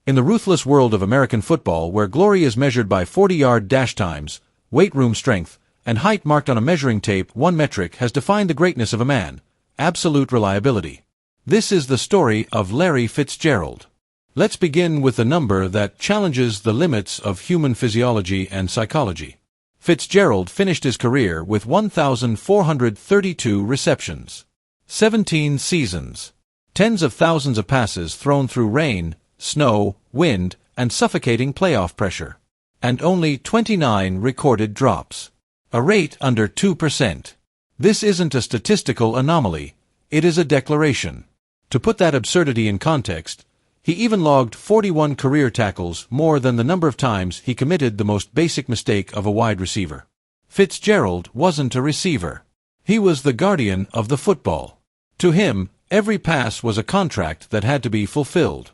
In the ruthless world of American football, where glory is measured by 40-yard dash times, weight room strength, and height marked on a measuring tape, one metric has defined the greatness of a man: absolute reliability. This is the story of Larry Fitzgerald. Let's begin with the number that challenges the limits of human physiology and psychology. Fitzgerald finished his career with 1,432 receptions, 17 seasons, tens of thousands of passes thrown through rain, snow, wind, and suffocating playoff pressure, and only 29 recorded drops, a rate under 2%. This isn't a statistical anomaly, it is a declaration. To put that absurdity in context, he even logged 41 career tackles, more than the number of times he committed the most basic mistake of a wide receiver. Fitzgerald wasn't a receiver. He was the guardian of the football. To him, every pass was a contract that had to be fulfilled.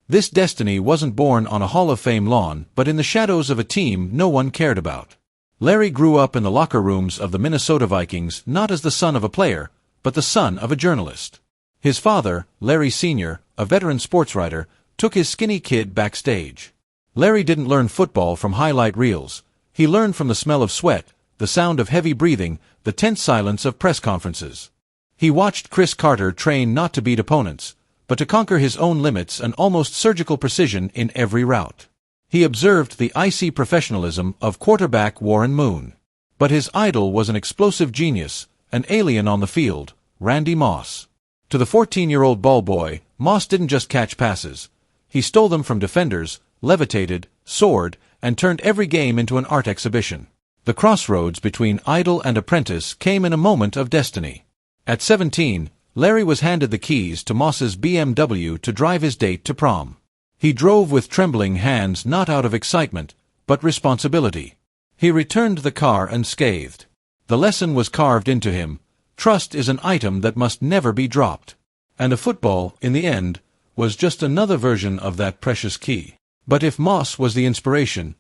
This destiny wasn't born on a Hall of Fame lawn, but in the shadows of a team no one cared about. Larry grew up in the locker rooms of the Minnesota Vikings not as the son of a player, but the son of a journalist. His father, Larry Sr., a veteran sports writer, took his skinny kid backstage. Larry didn't learn football from highlight reels. He learned from the smell of sweat, the sound of heavy breathing, the tense silence of press conferences. He watched Chris Carter train not to beat opponents, but to conquer his own limits and almost surgical precision in every route. He observed the icy professionalism of quarterback Warren Moon. But his idol was an explosive genius, an alien on the field, Randy Moss. To the 14-year-old ball boy, Moss didn't just catch passes. He stole them from defenders, levitated, soared, and turned every game into an art exhibition. The crossroads between idol and apprentice came in a moment of destiny. At 17, Larry was handed the keys to Moss's BMW to drive his date to prom. He drove with trembling hands, not out of excitement, but responsibility. He returned the car unscathed. The lesson was carved into him: trust is an item that must never be dropped. And a football, in the end, was just another version of that precious key. But if Moss was the inspiration,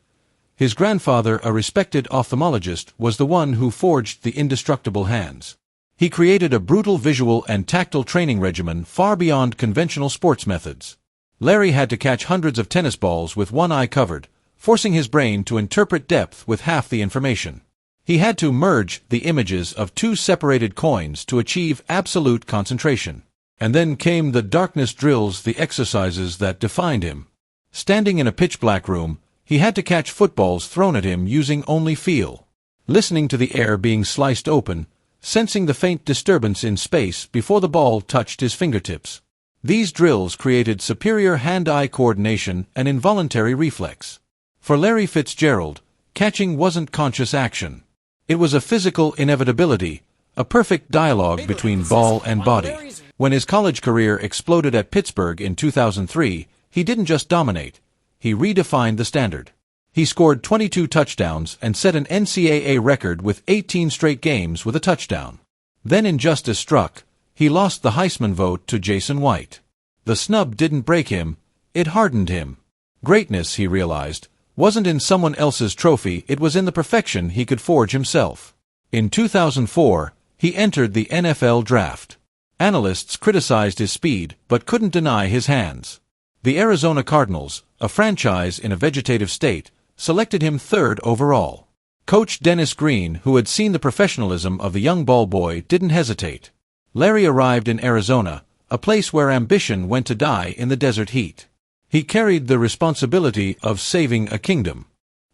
his grandfather, a respected ophthalmologist, was the one who forged the indestructible hands. He created a brutal visual and tactile training regimen far beyond conventional sports methods. Larry had to catch hundreds of tennis balls with one eye covered, forcing his brain to interpret depth with half the information. He had to merge the images of two separated coins to achieve absolute concentration. And then came the darkness drills, the exercises that defined him. Standing in a pitch-black room, he had to catch footballs thrown at him using only feel, listening to the air being sliced open, sensing the faint disturbance in space before the ball touched his fingertips. These drills created superior hand-eye coordination and involuntary reflex. For Larry Fitzgerald, catching wasn't conscious action. It was a physical inevitability, a perfect dialogue between ball and body. When his college career exploded at Pittsburgh in 2003, he didn't just dominate, he redefined the standard. He scored 22 touchdowns and set an NCAA record with 18 straight games with a touchdown. Then injustice struck. He lost the Heisman vote to Jason White. The snub didn't break him, it hardened him. Greatness, he realized, wasn't in someone else's trophy, it was in the perfection he could forge himself. In 2004, he entered the NFL draft. Analysts criticized his speed, but couldn't deny his hands. The Arizona Cardinals, a franchise in a vegetative state, selected him third overall. Coach Dennis Green, who had seen the professionalism of the young ball boy, didn't hesitate. Larry arrived in Arizona, a place where ambition went to die in the desert heat. He carried the responsibility of saving a kingdom.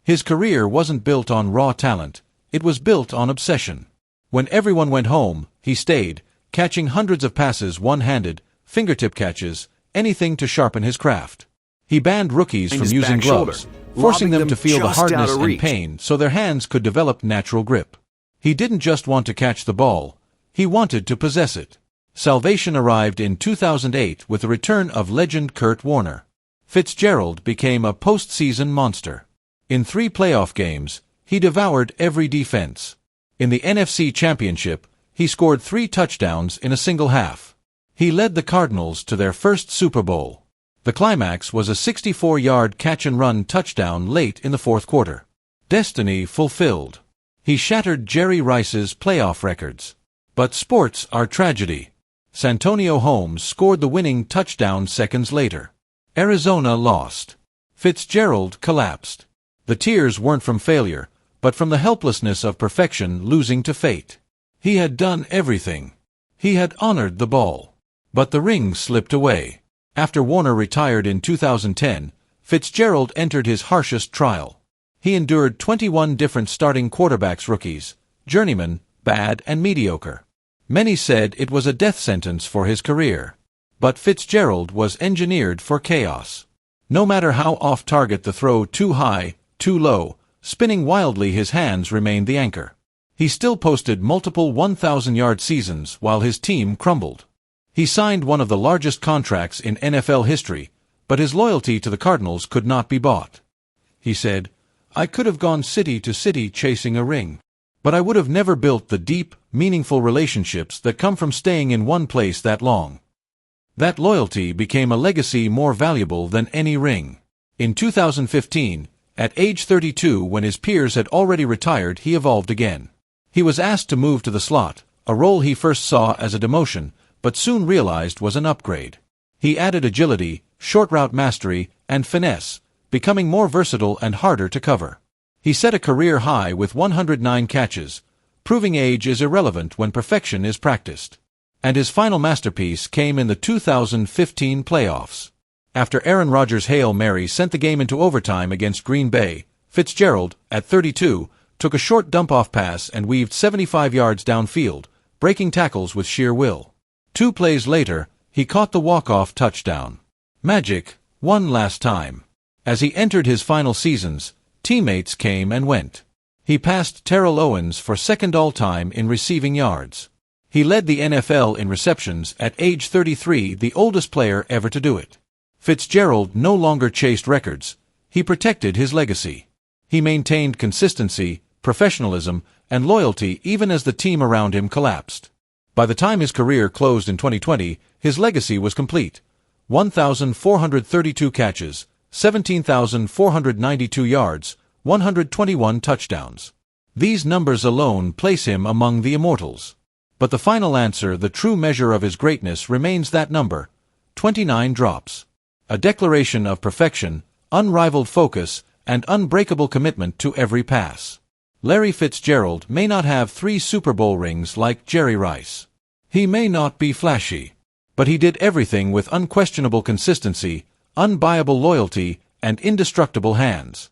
His career wasn't built on raw talent, it was built on obsession. When everyone went home, he stayed, catching hundreds of passes one-handed, fingertip catches, anything to sharpen his craft. He banned rookies from using gloves, forcing them to feel the hardness and pain so their hands could develop natural grip. He didn't just want to catch the ball, he wanted to possess it. Salvation arrived in 2008 with the return of legend Kurt Warner. Fitzgerald became a postseason monster. In 3 playoff games, he devoured every defense. In the NFC Championship, he scored 3 touchdowns in a single half. He led the Cardinals to their first Super Bowl. The climax was a 64-yard catch-and-run touchdown late in the fourth quarter. Destiny fulfilled. He shattered Jerry Rice's playoff records. But sports are tragedy. Santonio Holmes scored the winning touchdown seconds later. Arizona lost. Fitzgerald collapsed. The tears weren't from failure, but from the helplessness of perfection losing to fate. He had done everything. He had honored the ball. But the ring slipped away. After Warner retired in 2010, Fitzgerald entered his harshest trial. He endured 21 different starting quarterbacks rookies, journeyman, bad and mediocre. Many said it was a death sentence for his career. But Fitzgerald was engineered for chaos. No matter how off-target the throw, too high, too low, spinning wildly, his hands remained the anchor. He still posted multiple 1,000-yard seasons while his team crumbled. He signed one of the largest contracts in NFL history, but his loyalty to the Cardinals could not be bought. He said, "I could have gone city to city chasing a ring, but I would have never built the deep, meaningful relationships that come from staying in one place that long." That loyalty became a legacy more valuable than any ring. In 2015, at age 32, when his peers had already retired, he evolved again. He was asked to move to the slot, a role he first saw as a demotion, but soon realized was an upgrade. He added agility, short route mastery, and finesse, becoming more versatile and harder to cover. He set a career high with 109 catches, proving age is irrelevant when perfection is practiced. And his final masterpiece came in the 2015 playoffs. After Aaron Rodgers' Hail Mary sent the game into overtime against Green Bay, Fitzgerald, at 32, took a short dump-off pass and weaved 75 yards downfield, breaking tackles with sheer will. 2 plays later, he caught the walk-off touchdown. Magic, one last time. As he entered his final seasons, teammates came and went. He passed Terrell Owens for second all-time in receiving yards. He led the NFL in receptions at age 33, the oldest player ever to do it. Fitzgerald no longer chased records. He protected his legacy. He maintained consistency, professionalism, and loyalty even as the team around him collapsed. By the time his career closed in 2020, his legacy was complete. 1,432 catches, 17,492 yards, 121 touchdowns. These numbers alone place him among the immortals. But the final answer, the true measure of his greatness, remains that number: 29 drops. A declaration of perfection, unrivaled focus, and unbreakable commitment to every pass. Larry Fitzgerald may not have 3 Super Bowl rings like Jerry Rice. He may not be flashy, but he did everything with unquestionable consistency, unbuyable loyalty, and indestructible hands.